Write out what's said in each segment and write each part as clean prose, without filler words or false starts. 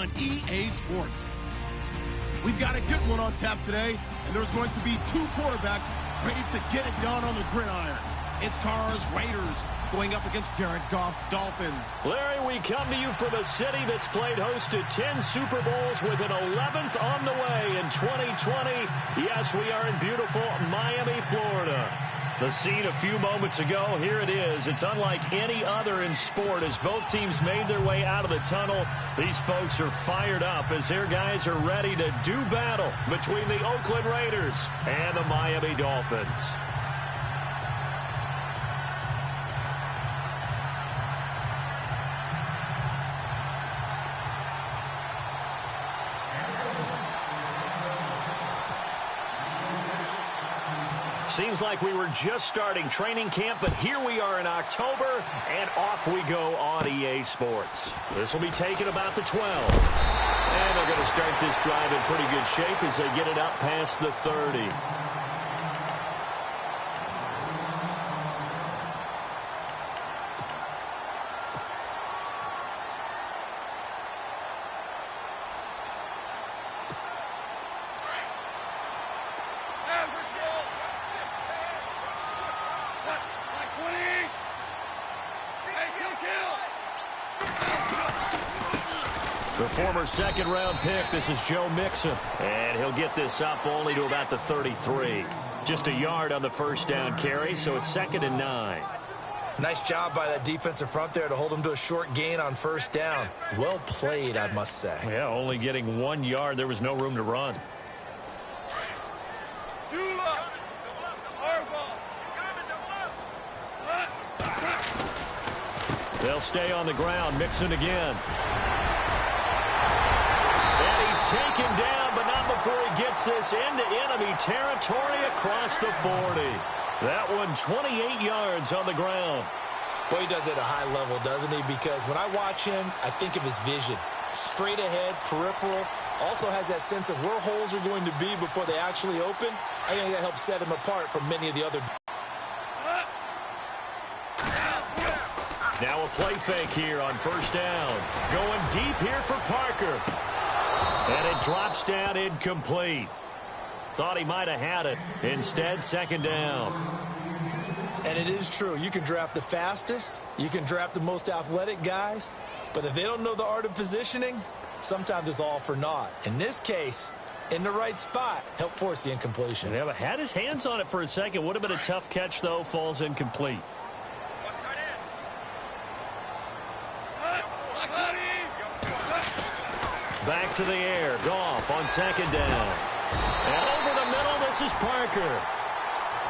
on EA Sports. We've got a good one on tap today, and there's going to be two quarterbacks ready to get it done on the gridiron. It's Carr's Raiders going up against Jared Goff's Dolphins. Larry, we come to you from a city that's played host to 10 Super Bowls with an 11th on the way in 2020. Yes, we are in beautiful Miami, Florida. The scene a few moments ago, here it is. It's unlike any other in sport as both teams made their way out of the tunnel. These folks are fired up as their guys are ready to do battle between the Oakland Raiders and the Miami Dolphins. Seems like we were just starting training camp, but here we are in October, and off we go on EA Sports. This will be taken about the 12. And they're going to start this drive in pretty good shape as they get it up past the 30. The former second-round pick, this is Joe Mixon. And he'll get this up only to about the 33. Just a yard on the first down carry, so it's 2nd and 9. Nice job by that defensive front there to hold him to a short gain on first down. Well played, I must say. Yeah, only getting 1 yard. There was no room to run. They'll stay on the ground. Mixon again. And he's taken down, but not before he gets this into enemy territory across the 40. That one 28 yards on the ground. Boy, he does it at a high level, doesn't he? Because when I watch him, I think of his vision. Straight ahead, peripheral. Also has that sense of where holes are going to be before they actually open. I think that helps set him apart from many of the other. Now a play fake here on first down. Going deep here for Parker. And it drops down incomplete. Thought he might have had it. Instead, 2nd down. And it is true. You can draft the fastest. You can draft the most athletic guys. But if they don't know the art of positioning, sometimes it's all for naught. In this case, in the right spot, help force the incompletion. Yeah, but had his hands on it for a second. Would have been a tough catch, though. Falls incomplete. Back to the air. Goff on 2nd down. And over the middle, this is Parker.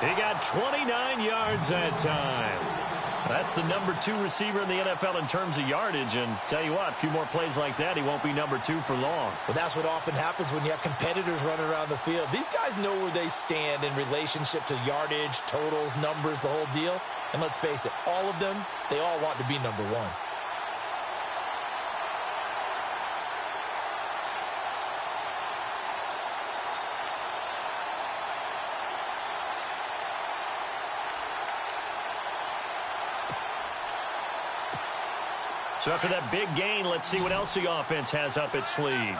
He got 29 yards that time. That's the number 2 receiver in the NFL in terms of yardage. And tell you what, a few more plays like that, he won't be number 2 for long. Well, that's what often happens when you have competitors running around the field. These guys know where they stand in relationship to yardage, totals, numbers, the whole deal. And let's face it, all of them, they all want to be number 1. So after that big gain, let's see what else the offense has up its sleeve.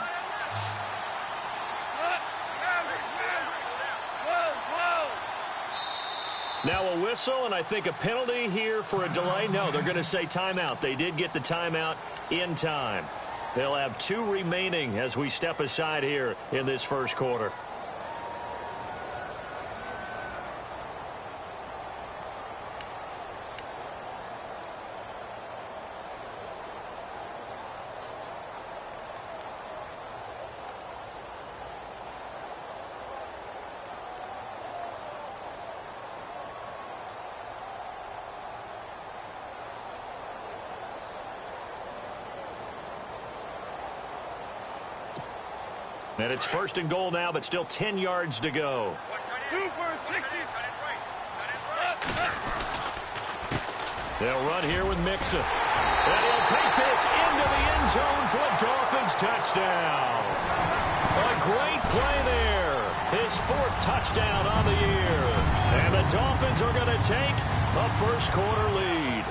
Now a whistle, and I think a penalty here for a delay. No, they're going to say timeout. They did get the timeout in time. They'll have 2 remaining as we step aside here in this first quarter. And it's 1st and goal now, but still 10 yards to go. They'll run here with Mixon. And he'll take this into the end zone for a Dolphins touchdown. A great play there. His 4th touchdown on the year. And the Dolphins are going to take a first quarter lead.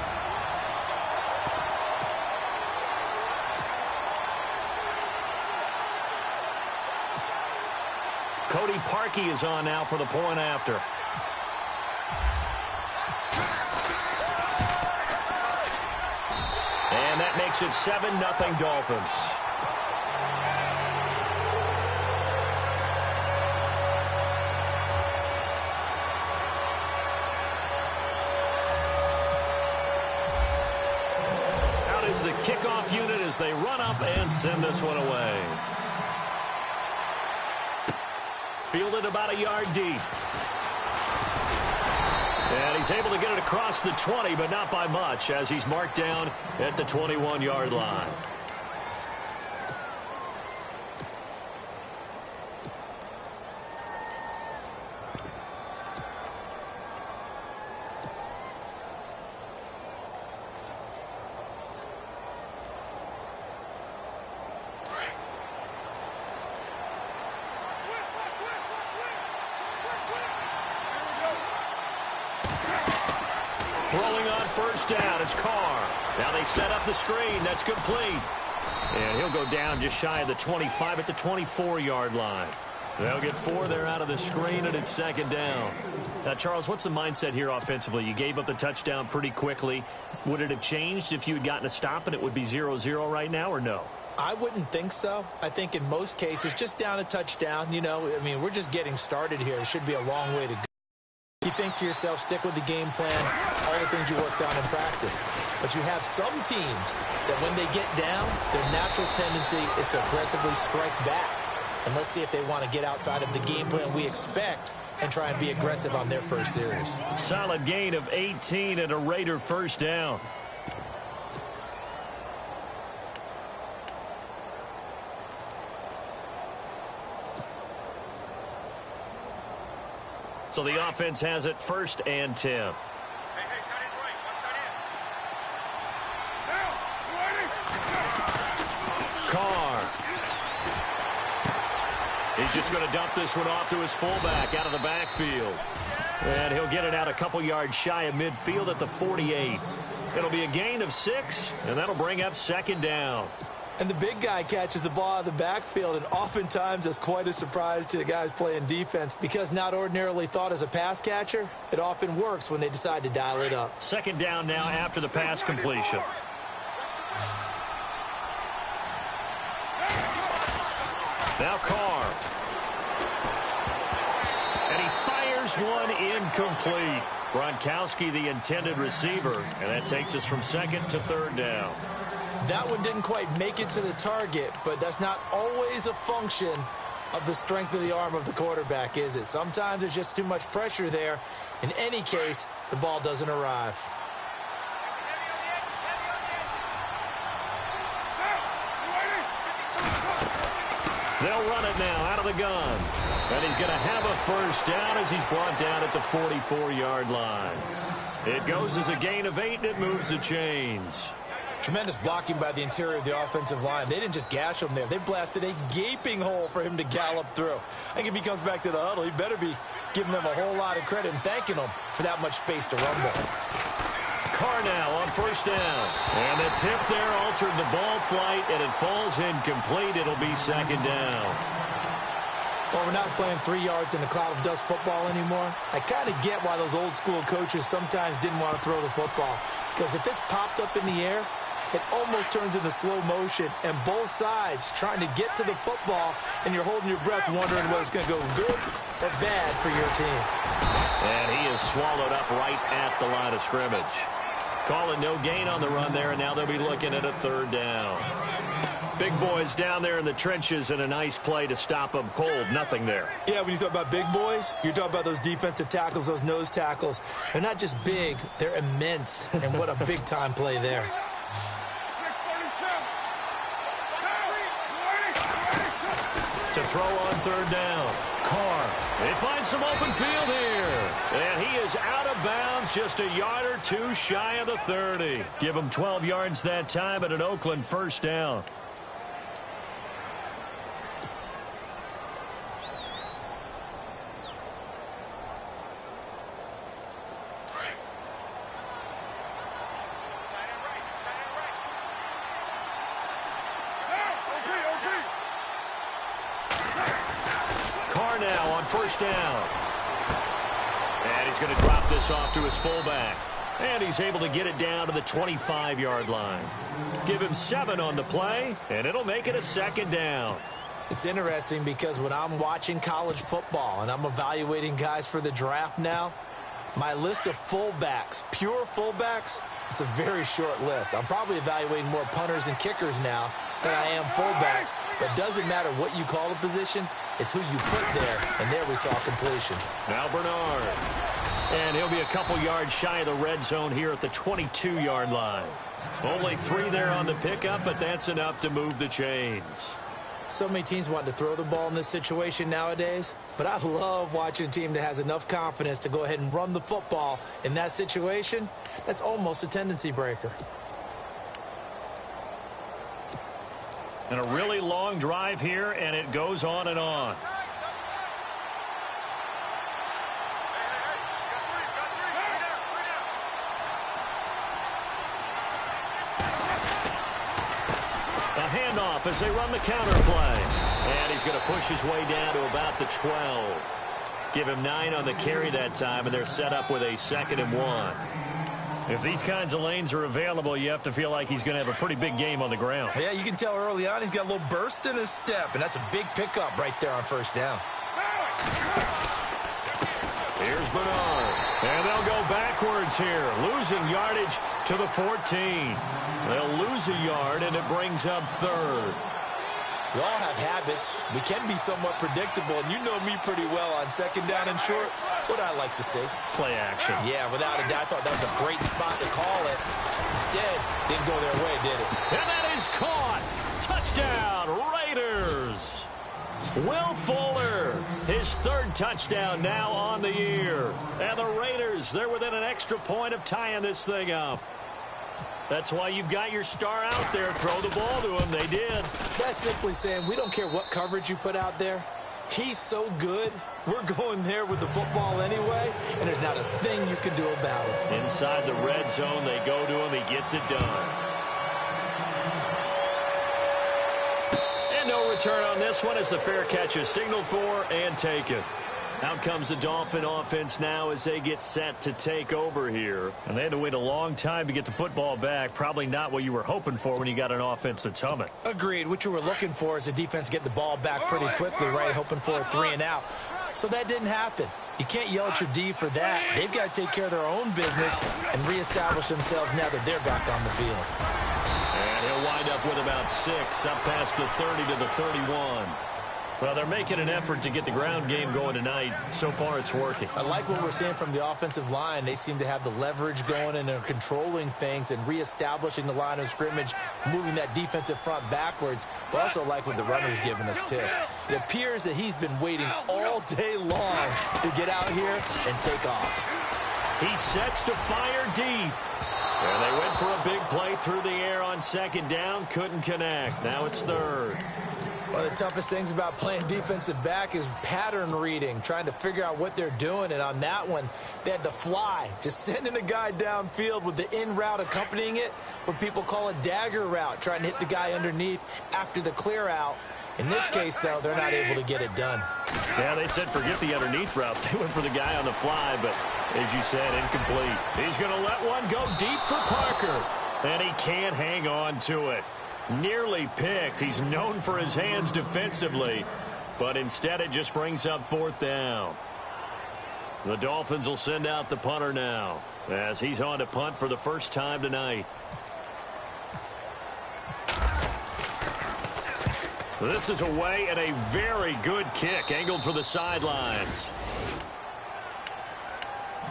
Cody Parkey is on now for the point after. And that makes it 7-0 Dolphins. Out is the kickoff unit as they run up and send this one away. Fielded about a yard deep. And he's able to get it across the 20, but not by much, as he's marked down at the 21-yard line. Throwing on first down, it's Carr. Now they set up the screen. That's complete. And he'll go down just shy of the 25 at the 24-yard line. They'll get 4 there out of the screen, and it's second down. Now, Charles, what's the mindset here offensively? You gave up the touchdown pretty quickly. Would it have changed if you had gotten a stop and it would be 0-0 right now, or no? I wouldn't think so. I think in most cases, just down a touchdown, you know, I mean, we're just getting started here. It should be a long way to go. You think to yourself, stick with the game plan, all the things you worked on in practice. But you have some teams that when they get down, their natural tendency is to aggressively strike back. And let's see if they want to get outside of the game plan we expect and try and be aggressive on their first series. Solid gain of 18 and a Raider first down. So the offense has it 1st and 10. Carr. He's just going to dump this one off to his fullback out of the backfield. And he'll get it out a couple yards shy of midfield at the 48. It'll be a gain of 6, and that'll bring up second down. And the big guy catches the ball out of the backfield, and oftentimes it's quite a surprise to the guys playing defense because not ordinarily thought as a pass catcher, it often works when they decide to dial it up. Second down now after the pass completion. Now Carr. And he fires one incomplete. Gronkowski, the intended receiver, and that takes us from 2nd to 3rd down. That one didn't quite make it to the target, but that's not always a function of the strength of the arm of the quarterback, is it? Sometimes there's just too much pressure there. In any case, the ball doesn't arrive. They'll run it now out of the gun. And he's going to have a first down as he's brought down at the 44-yard line. It goes as a gain of 8, and it moves the chains. Tremendous blocking by the interior of the offensive line. They didn't just gash him there. They blasted a gaping hole for him to gallop through. I think if he comes back to the huddle, he better be giving them a whole lot of credit and thanking them for that much space to rumble. Carr now on first down. And the tip there altered the ball flight, and it falls incomplete. It'll be second down. Well, we're not playing 3 yards in a cloud of dust football anymore. I kind of get why those old school coaches sometimes didn't want to throw the football. Because if it's popped up in the air, it almost turns into slow motion, and both sides trying to get to the football, and you're holding your breath wondering whether it's going to go good or bad for your team. And he is swallowed up right at the line of scrimmage. Calling no gain on the run there, and now they'll be looking at a 3rd down. Big boys down there in the trenches, and a nice play to stop them cold. Nothing there. Yeah, when you talk about big boys, you're talking about those defensive tackles, those nose tackles. They're not just big, they're immense, and what a big-time play there. To throw on 3rd down. Carr. They find some open field here. And he is out of bounds just a yard or 2 shy of the 30. Give him 12 yards that time at an Oakland first down. Now on first down. And he's going to drop this off to his fullback. And he's able to get it down to the 25-yard line. Give him 7 on the play, and it'll make it a second down. It's interesting because when I'm watching college football and I'm evaluating guys for the draft now, my list of fullbacks, pure fullbacks, it's a very short list. I'm probably evaluating more punters and kickers now than I am fullbacks. But it doesn't matter what you call a position, it's who you put there. And there we saw completion. Now Bernard. And he'll be a couple yards shy of the red zone here at the 22-yard line. Only 3 there on the pickup, but that's enough to move the chains. So many teams want to throw the ball in this situation nowadays, but I love watching a team that has enough confidence to go ahead and run the football in that situation. That's almost a tendency breaker. And a really long drive here, and it goes on and on. A handoff as they run the counter play. And he's going to push his way down to about the 12. Give him 9 on the carry that time, and they're set up with a 2nd and 1. If these kinds of lanes are available, you have to feel like he's going to have a pretty big game on the ground. Yeah, you can tell early on he's got a little burst in his step, and that's a big pickup right there on first down. Here's Bernard. And they'll go backwards here, losing yardage to the 14. They'll lose a yard, and it brings up 3rd. We all have habits. We can be somewhat predictable, and you know me pretty well on 2nd down and short. What I like to see. Play action. Yeah, without a doubt, I thought that was a great spot to call it. Instead, didn't go their way, did it? And that is caught. Touchdown, Raiders. Will Fuller, his 3rd touchdown now on the year. And the Raiders, they're within an extra point of tying this thing up. That's why you've got your star out there. Throw the ball to him. They did. That's simply saying we don't care what coverage you put out there. He's so good. We're going there with the football anyway, and there's not a thing you can do about it. Inside the red zone, they go to him. He gets it done. And no return on this one as the fair catch is signaled for and taken. Out comes the Dolphin offense now as they get set to take over here. And they had to wait a long time to get the football back. Probably not what you were hoping for when you got an offense that's humming. Agreed. What you were looking for is the defense get the ball back pretty quickly, right? Hoping for a 3 and out. So that didn't happen. You can't yell at your D for that. They've got to take care of their own business and reestablish themselves now that they're back on the field. And he'll wind up with about 6 up past the 30 to the 31. Well, they're making an effort to get the ground game going tonight. So far, it's working. I like what we're seeing from the offensive line. They seem to have the leverage going and they're controlling things and reestablishing the line of scrimmage, moving that defensive front backwards. But also like what the runner's giving us, too. It appears that he's been waiting all day long to get out here and take off. He sets to fire deep. And they went for a big play through the air on 2nd down. Couldn't connect. Now it's 3rd. One of the toughest things about playing defensive back is pattern reading, trying to figure out what they're doing. And on that one, they had to fly, just sending a guy downfield with the in route accompanying it, what people call a dagger route, trying to hit the guy underneath after the clear out. In this case, though, they're not able to get it done. Yeah, they said forget the underneath route. They went for the guy on the fly, but as you said, incomplete. He's going to let one go deep for Parker, and he can't hang on to it. Nearly picked. He's known for his hands defensively, but instead it just brings up 4th down. The Dolphins will send out the punter now as he's on to punt for the first time tonight. This is away and a very good kick angled for the sidelines.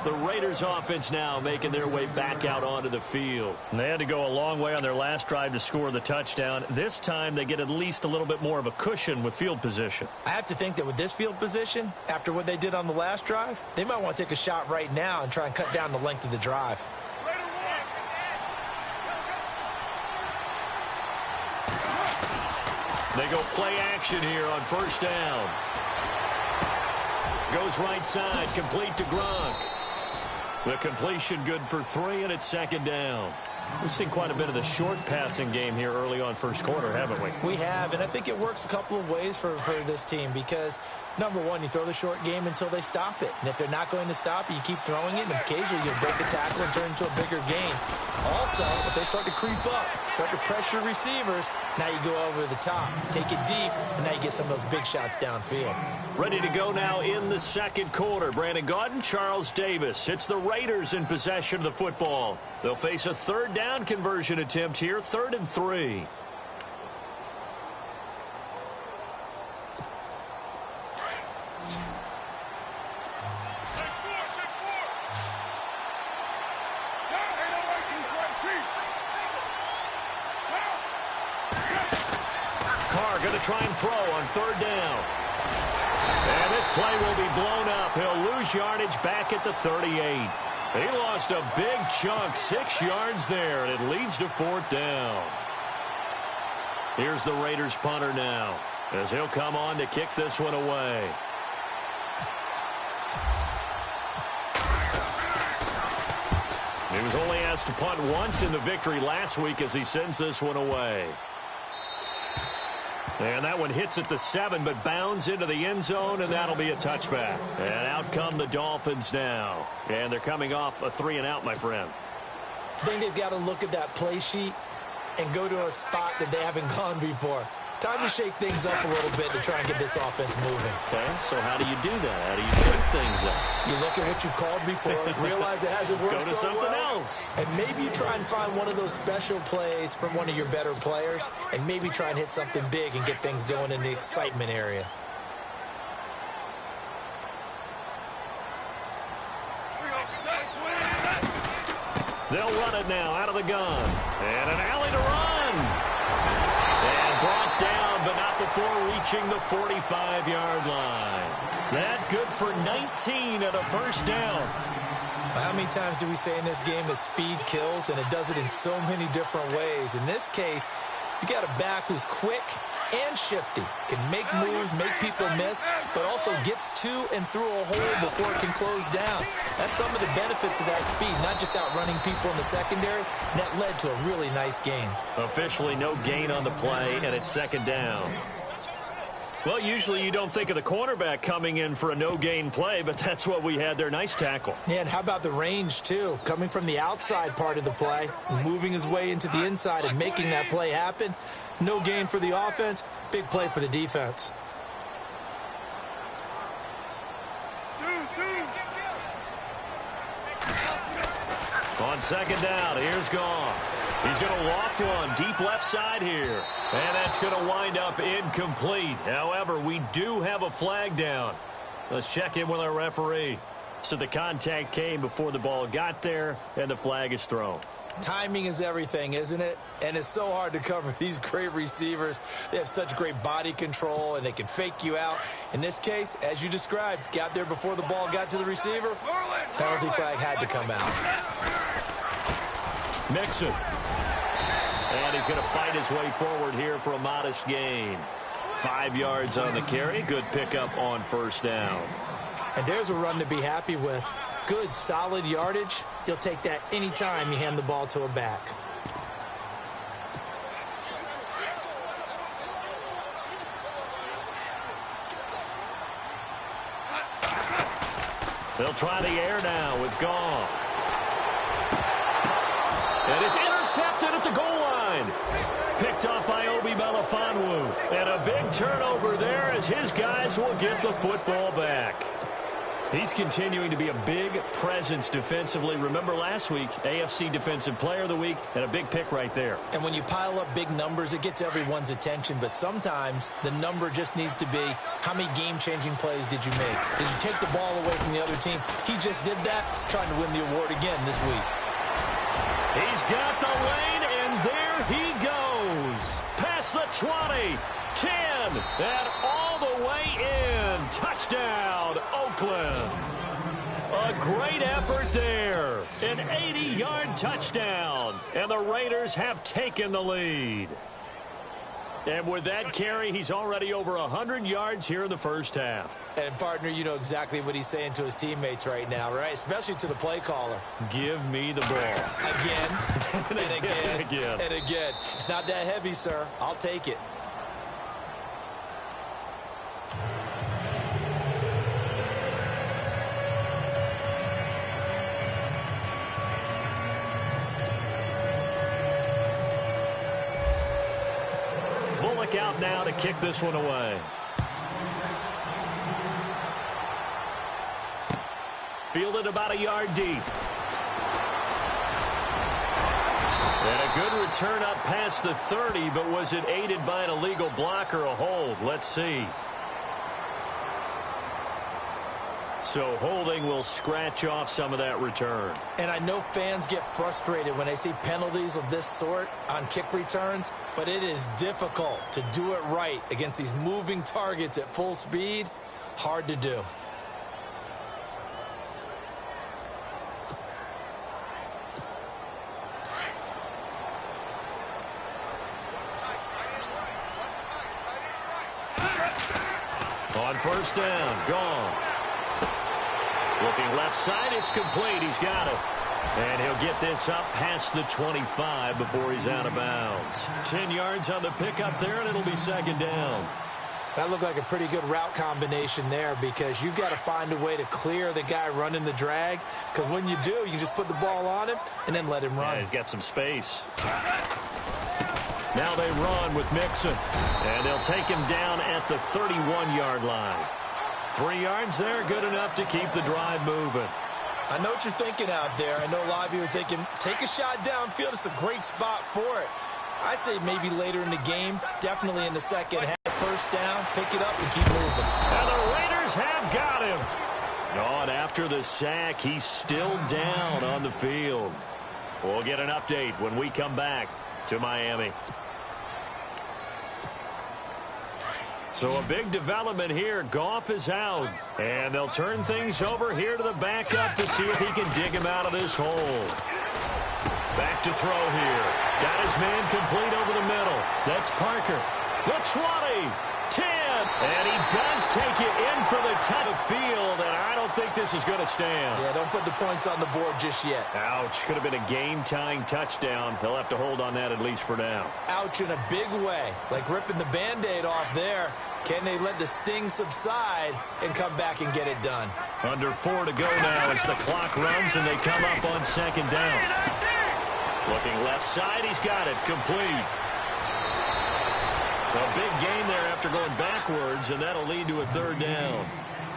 The Raiders offense now making their way back out onto the field. And they had to go a long way on their last drive to score the touchdown. This time they get at least a little bit more of a cushion with field position. I have to think that with this field position, after what they did on the last drive, they might want to take a shot right now and try and cut down the length of the drive. They go play action here on 1st down. Goes right side, complete to Gronk. The completion good for 3, and it's 2nd down. We've seen quite a bit of the short passing game here early on first quarter, haven't we? We have, and I think it works a couple of ways for this team because, number one, you throw the short game until they stop it. And if they're not going to stop it, you keep throwing it, and occasionally you'll break a tackle and turn into a bigger gain. Also, if they start to creep up, start to pressure receivers, now you go over the top, take it deep, and now you get some of those big shots downfield. Ready to go now in the second quarter. Brandon Gaudin, Charles Davis. It's the Raiders in possession of the football. They'll face a third down conversion attempt here, 3rd and 3. Carr going to try and throw on 3rd down. And this play will be blown up. He'll lose yardage back at the 38. He lost a big chunk, 6 yards there, and it leads to 4th down. Here's the Raiders punter now, as he'll come on to kick this one away. He was only asked to punt once in the victory last week as he sends this one away. And that one hits at the 7, but bounds into the end zone, and that'll be a touchback. And out come the Dolphins now. And they're coming off a 3-and-out, my friend. I think they've got to look at that play sheet and go to a spot that they haven't gone before. Time to shake things up a little bit to try and get this offense moving. Okay, so how do you do that? How do you shake things up? You look at what you've called before, realize it hasn't worked Go to so something well, else. and maybe you try and find one of those special plays from one of your better players, and maybe try and hit something big and get things going in the excitement area. They'll run it now out of the gun. And an alley to run. And brought down, but not before reaching the 45-yard line. That good for 19 at a first down. How many times do we say in this game that speed kills, and it does it in so many different ways? In this case, you got a back who's quick and shifty, can make moves, make people miss, but also gets to and through a hole before it can close down. That's some of the benefits of that speed, not just outrunning people in the secondary. And that led to a really nice gain. Officially no gain on the play, and it's 2nd down. Well, usually you don't think of the cornerback coming in for a no-gain play, but that's what we had there. Nice tackle. Yeah, and how about the range, too? Coming from the outside part of the play, moving his way into the inside and making that play happen. No gain for the offense, big play for the defense. On 2nd down, here's Goff. He's going to loft one deep left side here. And that's going to wind up incomplete. However, we do have a flag down. Let's check in with our referee. So the contact came before the ball got there, and the flag is thrown. Timing is everything, isn't it? And it's so hard to cover these great receivers. They have such great body control, and they can fake you out. In this case, as you described, got there before the ball got to the receiver. Penalty flag had to come out. Mixon. And he's going to fight his way forward here for a modest gain. 5 yards on the carry. Good pickup on 1st down. And there's a run to be happy with. Good, solid yardage. You'll take that anytime you hand the ball to a back. They'll try the air now with Goff. And it's intercepted at the goal line. Picked up by Obi Melifonwu. And a big turnover there as his guys will get the football back. He's continuing to be a big presence defensively. Remember last week, AFC Defensive Player of the Week, and a big pick right there. And when you pile up big numbers, it gets everyone's attention. But sometimes the number just needs to be, how many game-changing plays did you make? Did you take the ball away from the other team? He just did that, trying to win the award again this week. He's got the lane, and there he goes. Past the 20, 10, and all the way in. Touchdown, Oakland. A great effort there. An 80-yard touchdown, and the Raiders have taken the lead. And with that carry, he's already over 100 yards here in the first half. And, partner, you know exactly what he's saying to his teammates right now, right? Especially to the play caller. Give me the ball. Again, and again, and again. and again. It's not that heavy, sir. I'll take it. Out now to kick this one away. Fielded about a yard deep. And a good return up past the 30, but was it aided by an illegal block or a hold? Let's see. So holding will scratch off some of that return. And I know fans get frustrated when they see penalties of this sort on kick returns, but it is difficult to do it right against these moving targets at full speed. Hard to do. On first down, gone. Looking left side, it's complete. He's got it. And he'll get this up past the 25 before he's out of bounds. 10 yards on the pickup there, and it'll be second down. That looked like a pretty good route combination there because you've got to find a way to clear the guy running the drag, because when you do, you just put the ball on him and then let him run. Yeah, he's got some space. Now they run with Mixon, and they'll take him down at the 31-yard line. 3 yards there, good enough to keep the drive moving. I know what you're thinking out there. I know a lot of you are thinking, take a shot downfield. It's a great spot for it. I'd say maybe later in the game, definitely in the second half. First down, pick it up, and keep moving. And the Raiders have got him. And after the sack, he's still down on the field. We'll get an update when we come back to Miami. So a big development here. Goff is out. And they'll turn things over here to the backup to see if he can dig him out of this hole. Back to throw here. Got his man complete over the middle. That's Parker. The 20, 10, and he does take it in for the top of field, and I don't think this is going to stand. Yeah, don't put the points on the board just yet. Ouch. Could have been a game-tying touchdown. They'll have to hold on that at least for now. Ouch in a big way, like ripping the Band-Aid off there. Can they let the sting subside and come back and get it done? Under 4 to go now as the clock runs, and they come up on second down. Looking left side, he's got it. Complete. A big gain there after going backwards, and that'll lead to a third down.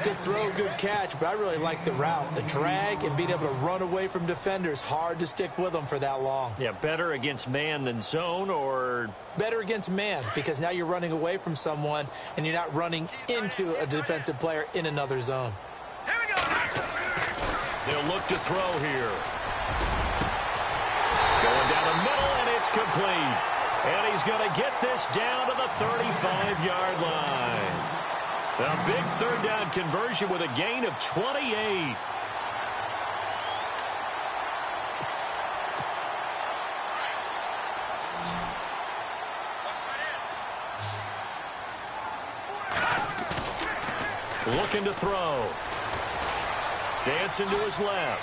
Good throw, good catch, but I really like the route. The drag and being able to run away from defenders, hard to stick with them for that long. Yeah, better against man than zone, or? Better against man, because now you're running away from someone, and you're not running into a defensive player in another zone. Here we go. They'll look to throw here. Going down the middle, and it's complete. And he's going to get this down to the 35-yard line. A big third down conversion with a gain of 28. Looking to throw. Dancing to his left.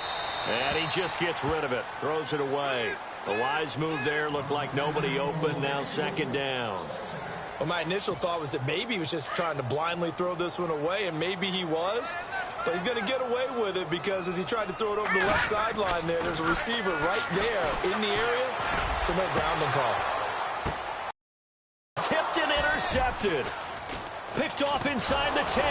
And he just gets rid of it. Throws it away. A wise move there. Looked like nobody open. Now second down. Well, my initial thought was that maybe he was just trying to blindly throw this one away, and maybe he was. But he's going to get away with it because as he tried to throw it over the left sideline there, there's a receiver right there in the area, so no grounding call. Tipped and intercepted. Picked off inside the 10.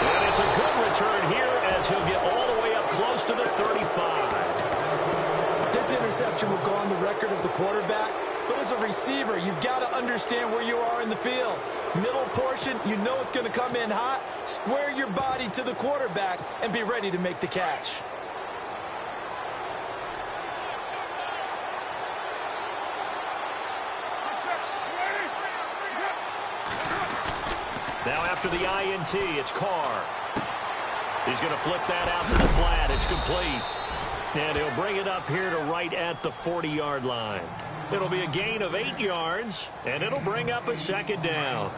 And it's a good return here as he'll get all the way up close to the 35. This interception will go on the record of the quarterback, but as a receiver, you've got to understand where you are in the field. Middle portion, you know it's going to come in hot. Square your body to the quarterback and be ready to make the catch. Now after the INT, it's Carr. He's going to flip that out to the flat. It's complete. And he'll bring it up here to right at the 40-yard line. It'll be a gain of 8 yards, and it'll bring up a second down.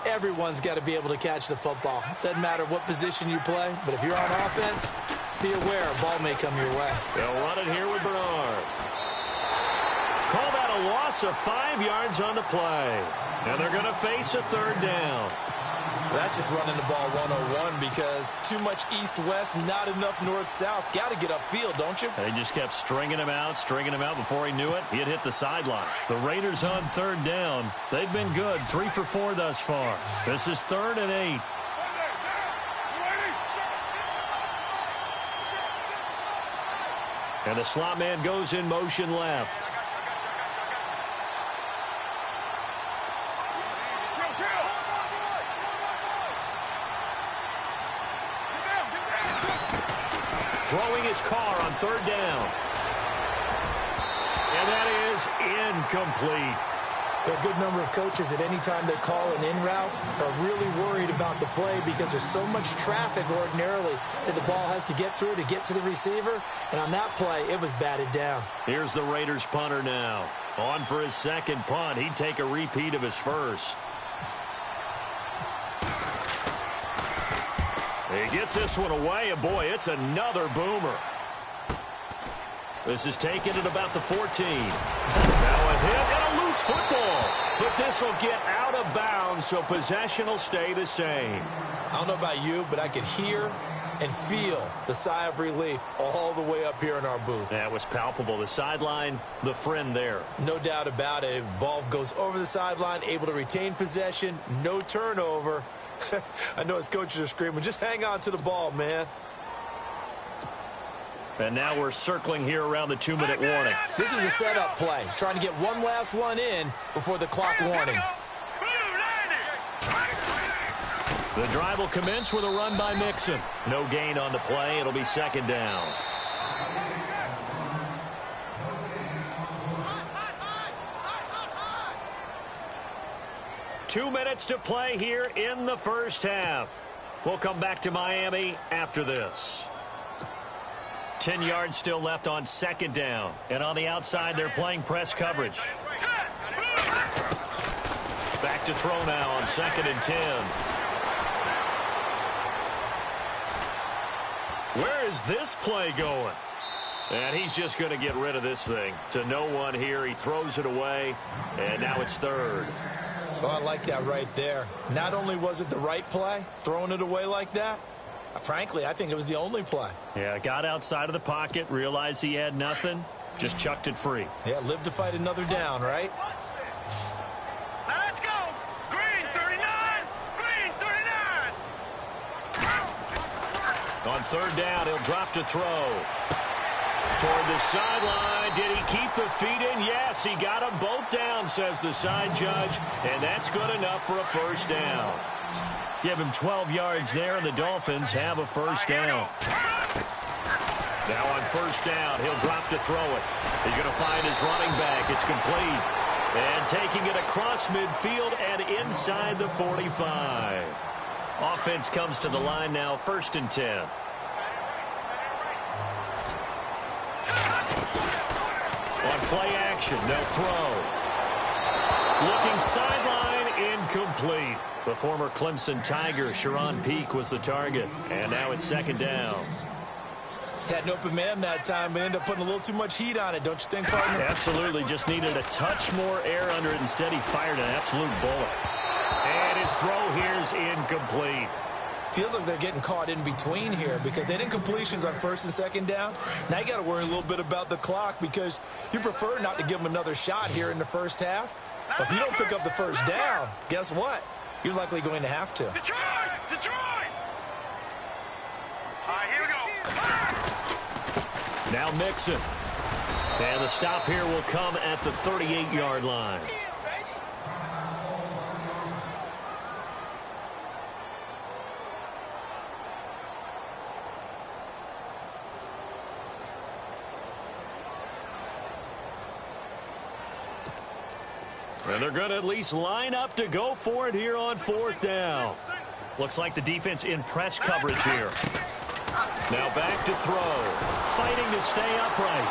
Everyone's got to be able to catch the football. Doesn't matter what position you play, but if you're on offense, be aware a ball may come your way. They'll run it here with Bernard. Call that a loss of 5 yards on the play. And they're going to face a third down. That's just running the ball 101 because too much east-west, not enough north-south. Got to get upfield, don't you? They just kept stringing him out before he knew it. He had hit the sideline. The Raiders on third down. They've been good, 3 for 4 thus far. This is 3rd and 8. And the slot man goes in motion left. Throwing his car on third down. And that is incomplete. A good number of coaches at any time they call an in route are really worried about the play because there's so much traffic ordinarily that the ball has to get through to get to the receiver. And on that play, it was batted down. Here's the Raiders punter now. On for his second punt. He'd take a repeat of his first. He gets this one away, and boy, it's another boomer. This is taken at about the 14. Now a hit and a loose football. But this will get out of bounds, so possession will stay the same. I don't know about you, but I could hear and feel the sigh of relief all the way up here in our booth. That was palpable. The sideline, the friend there. No doubt about it. If the ball goes over the sideline, able to retain possession, no turnover. I know his coaches are screaming, just hang on to the ball, man. And now we're circling here around the 2-minute warning. This is a setup play, trying to get one last one in before the clock warning. The drive will commence with a run by Mixon. No gain on the play. It'll be second down. Two minutes to play here in the first half. We'll come back to Miami after this. 10 yards still left on second down. And on the outside, they're playing press coverage. Back to throw now on 2nd and 10. Where is this play going? And he's just going to get rid of this thing. To no one here. He throws it away. And now it's third. Oh, I like that right there. Not only was it the right play, throwing it away like that, frankly, I think it was the only play. Yeah, got outside of the pocket, realized he had nothing, just chucked it free. Yeah, live to fight another down, right? Now let's go. Green 39. Green 39. On third down, he'll drop to throw. Toward the sideline. Did he keep the feet in? Yes, he got them both down, says the side judge. And that's good enough for a first down. Give him 12 yards there, and the Dolphins have a first down. Now on first down, he'll drop to throw it. He's going to find his running back. It's complete. And taking it across midfield and inside the 45. Offense comes to the line now, 1st and 10. On play action, they'll throw. Looking sideline, incomplete. The former Clemson Tiger, Sharon Peak, was the target. And now it's second down. Had an open man that time, but ended up putting a little too much heat on it, don't you think, partner? Absolutely. Just needed a touch more air under it. Instead, he fired an absolute bullet. And his throw here's incomplete. Feels like they're getting caught in between here because they did completions on 1st and 2nd down. Now you got to worry a little bit about the clock because you prefer not to give them another shot here in the first half. But if you don't pick up the first down, guess what? You're likely going to have to. Detroit! Detroit! All right, here we go. Now Mixon. And the stop here will come at the 38-yard line. And they're going to at least line up to go for it here on 4th down. Looks like the defense in press coverage here. Now back to throw. Fighting to stay upright.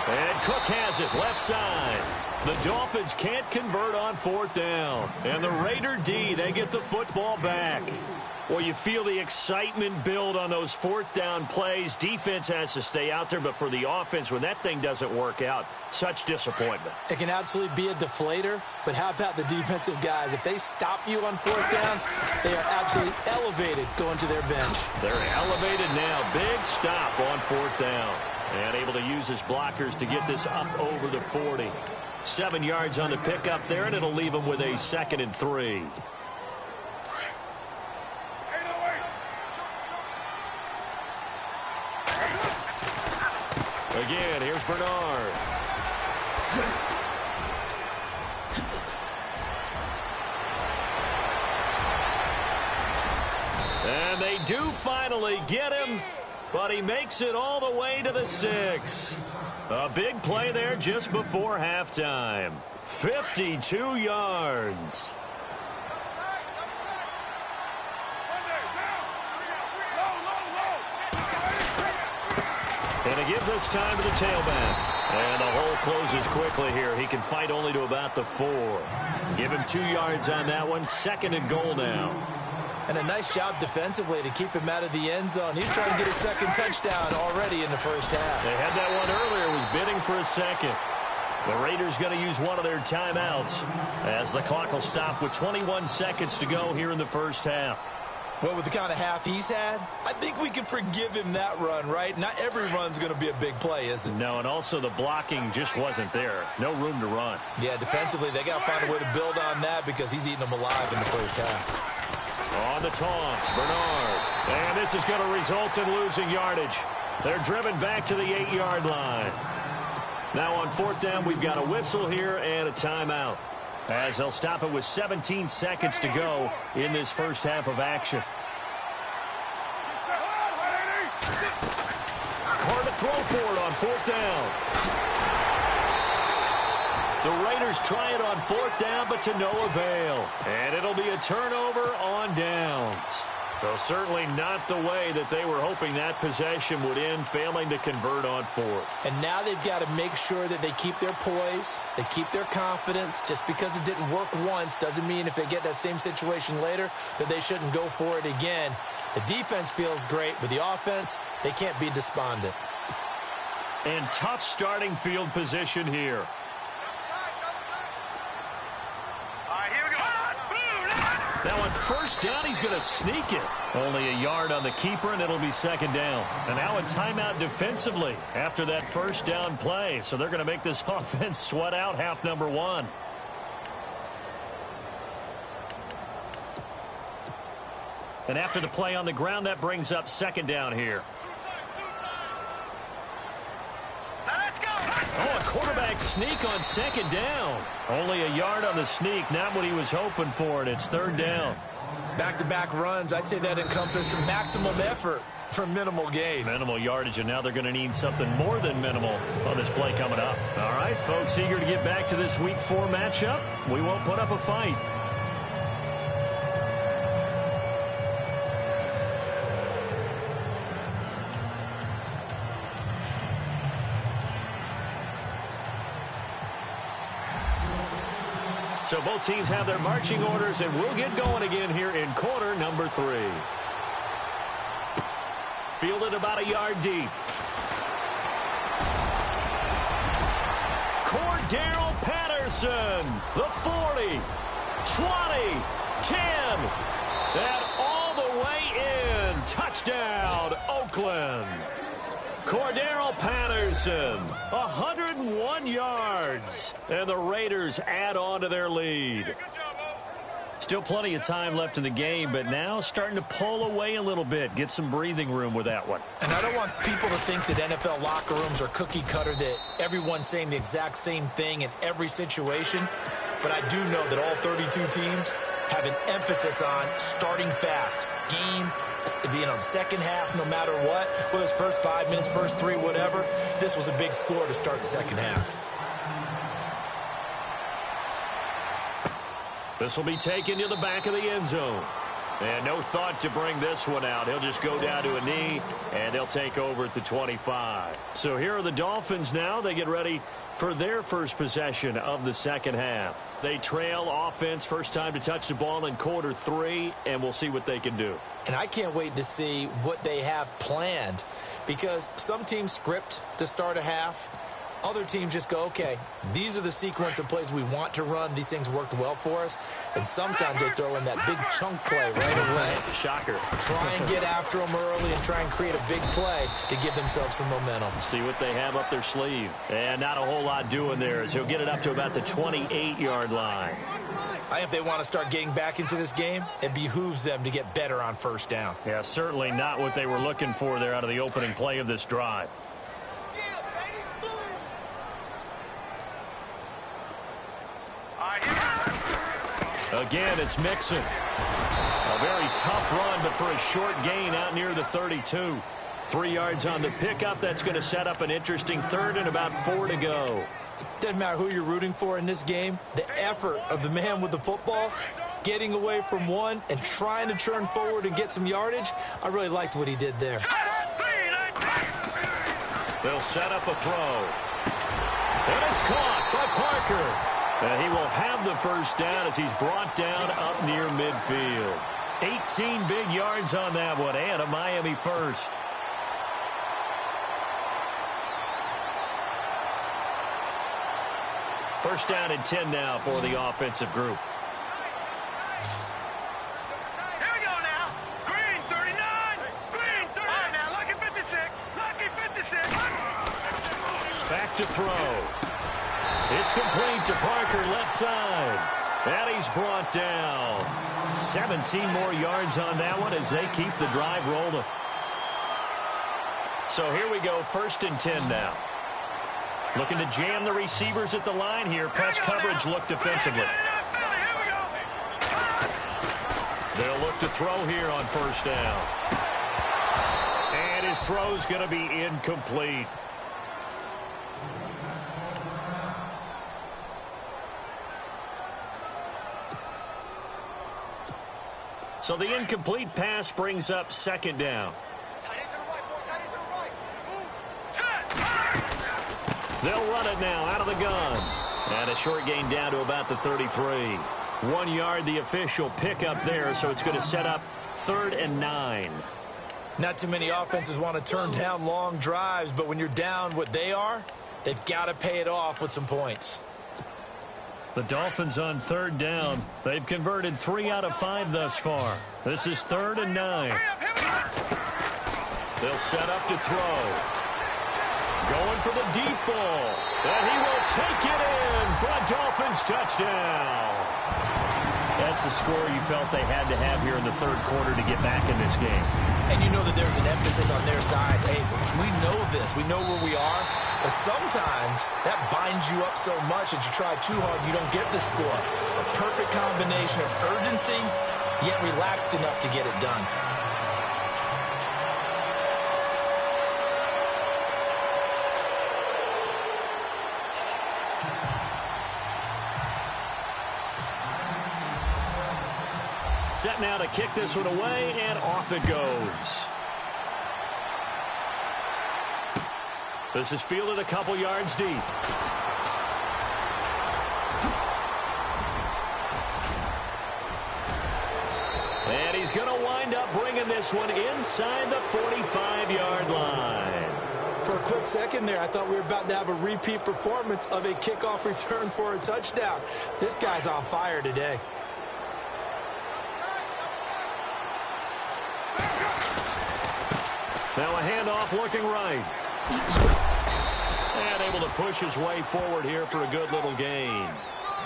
And Cook has it left side. The Dolphins can't convert on 4th down. And the Raider D, they get the football back. Well, you feel the excitement build on those 4th down plays. Defense has to stay out there, but for the offense, when that thing doesn't work out, such disappointment. It can absolutely be a deflator, but how about the defensive guys? If they stop you on 4th down, they are absolutely elevated going to their bench. They're elevated now. Big stop on 4th down. And able to use his blockers to get this up over the 40. 7 yards on the pickup there, and it'll leave him with a 2nd and 3. Again, here's Bernard. And they do finally get him, but he makes it all the way to the 6. A big play there just before halftime. 52 yards. And a give this time to the tailback. And the hole closes quickly here. He can fight only to about the 4. Give him 2 yards on that one. 2nd and goal now. And a nice job defensively to keep him out of the end zone. He's trying to get a 2nd touchdown already in the first half. They had that one earlier, was bidding for a 2nd. The Raiders going to use one of their timeouts as the clock will stop with 21 seconds to go here in the first half. Well, with the kind of half he's had, I think we can forgive him that run, right? Not every run's going to be a big play, is it? No, and also the blocking just wasn't there. No room to run. Yeah, defensively, they got to find a way to build on that because he's eating them alive in the first half. On the taunts, Bernard. And this is going to result in losing yardage. They're driven back to the 8-yard line. Now on 4th down, we've got a whistle here and a timeout, as they'll stop it with 17 seconds to go in this first half of action. Hard to throw for it on 4th down. The Raiders try it on 4th down, but to no avail. And it'll be a turnover on downs. So certainly not the way that they were hoping that possession would end, failing to convert on 4th. And now they've got to make sure that they keep their poise, they keep their confidence. Just because it didn't work once doesn't mean if they get that same situation later that they shouldn't go for it again. The defense feels great, but the offense, they can't be despondent. And tough starting field position here. Now on 1st down, he's going to sneak it. Only a yard on the keeper, and it'll be 2nd down. And now a timeout defensively after that 1st down play. So they're going to make this offense sweat out half number 1. And after the play on the ground, that brings up 2nd down here. Oh, a quarterback sneak on 2nd down. Only a yard on the sneak, not what he was hoping for, and it's 3rd down. Back-to-back runs, I'd say that encompassed maximum effort for minimal gain. Minimal yardage, and now they're going to need something more than minimal on this play coming up. All right, folks, eager to get back to this Week 4 matchup. We won't put up a fight. So both teams have their marching orders, and we'll get going again here in quarter number 3. Fielded about a yard deep. Cordero Patterson, the 40, 20, 10, and all the way in. Touchdown, Oakland. Cordero Patterson, 101 yards, and the Raiders add on to their lead. Still plenty of time left in the game, but now starting to pull away a little bit, get some breathing room with that one. And I don't want people to think that NFL locker rooms are cookie cutter, that everyone's saying the exact same thing in every situation, but I do know that all 32 teams have an emphasis on starting fast. Game, the second half, no matter what, whether it's first 5 minutes, first 3, whatever, this was a big score to start the second half. This will be taken to the back of the end zone. And no thought to bring this one out. He'll just go down to a knee, and they'll take over at the 25. So here are the Dolphins now. They get ready for their first possession of the second half. They trail offense, first time to touch the ball in quarter 3, and we'll see what they can do. And I can't wait to see what they have planned, because some teams script to start a half. Other teams just go, okay, these are the sequence of plays we want to run. These things worked well for us. And sometimes they throw in that big chunk play right away. Shocker. Try and get after them early and try and create a big play to give themselves some momentum. See what they have up their sleeve. And not a whole lot doing there, as he'll get it up to about the 28-yard line. I think if they want to start getting back into this game, it behooves them to get better on first down. Yeah, certainly not what they were looking for there out of the opening play of this drive. Again, it's Mixon. A very tough run, but for a short gain out near the 32. 3 yards on the pickup. That's going to set up an interesting third and about 4 to go. Doesn't matter who you're rooting for in this game. The effort of the man with the football, getting away from one and trying to turn forward and get some yardage, I really liked what he did there. They'll set up a throw. And it's caught by Parker. And he will have the first down as he's brought down up near midfield. 18 big yards on that one, and a Miami first. First down and 10 now for the offensive group. Here we go now. Green 39. Green 39. Now lucky 56. Lucky 56. Back to throw. It's complete to Parker, left side. And he's brought down. 17 more yards on that one as they keep the drive rolling. So here we go, first and 10 now. Looking to jam the receivers at the line here. Press coverage look defensively. They'll look to throw here on first down. And his throw's going to be incomplete. So the incomplete pass brings up second down. They'll run it now out of the gun. And a short gain down to about the 33. 1 yard, the official pickup there, so it's going to set up 3rd and 9. Not too many offenses want to turn down long drives, but when you're down what they are, they've got to pay it off with some points. The Dolphins on 3rd down. They've converted 3 out of 5 thus far. This is 3rd and 9. They'll set up to throw. Going for the deep ball. And he will take it in for a Dolphins touchdown. That's the score you felt they had to have here in the 3rd quarter to get back in this game. And you know that there's an emphasis on their side. Hey, we know this. We know where we are. But sometimes that binds you up so much that you try too hard, you don't get the score. A perfect combination of urgency, yet relaxed enough to get it done. Set now to kick this one away, and off it goes. This is fielded a couple yards deep. And he's going to wind up bringing this one inside the 45-yard line. For a quick second there, I thought we were about to have a repeat performance of a kickoff return for a touchdown. This guy's on fire today. Now a handoff looking right. And able to push his way forward here for a good little gain.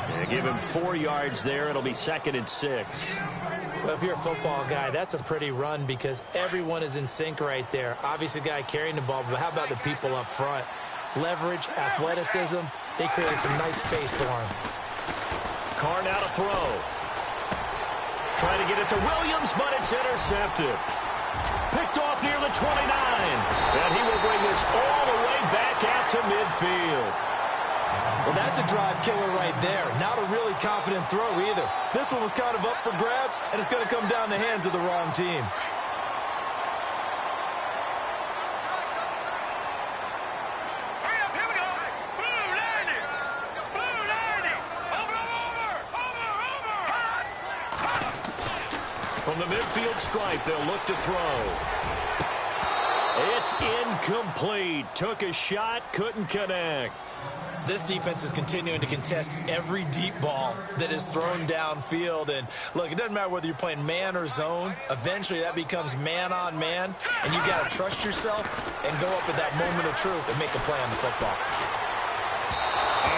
And give him 4 yards there. It'll be 2nd and 6. Well, if you're a football guy, that's a pretty run because everyone is in sync right there. Obviously, the guy carrying the ball, but how about the people up front? Leverage, athleticism, they created some nice space for him. Carr now to throw. Trying to get it to Williams, but it's intercepted. Picked off near the 29. And he will bring this all the way back out to midfield. Well, that's a drive killer right there. Not a really confident throw either. This one was kind of up for grabs, and it's going to come down the hands of the wrong team. Hurry up, here we go. Blue 90. Blue 90. Over. From the midfield stripe, they'll look to throw. It's incomplete. Took a shot, couldn't connect. This defense is continuing to contest every deep ball that is thrown downfield. And, look, it doesn't matter whether you're playing man or zone. Eventually, that becomes man-on-man, and you got to trust yourself and go up at that moment of truth and make a play on the football.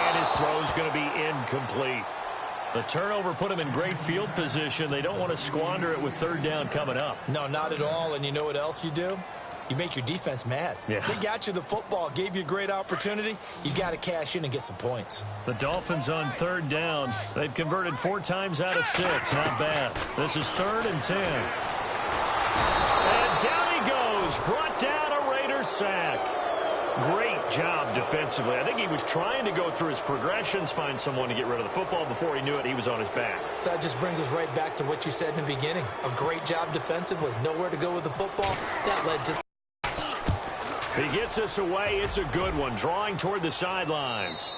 And his throw's going to be incomplete. The turnover put him in great field position. They don't want to squander it with third down coming up. No, not at all. And you know what else you do? You make your defense mad. Yeah. They got you the football, gave you a great opportunity. You got to cash in and get some points. The Dolphins on third down. They've converted 4 times out of 6. Not bad. This is 3rd and 10. And down he goes. Brought down a Raider sack. Great job defensively. I think he was trying to go through his progressions, find someone to get rid of the football. Before he knew it, he was on his back. So that just brings us right back to what you said in the beginning. A great job defensively. Nowhere to go with the football. That led to... He gets us away. It's a good one. Drawing toward the sidelines.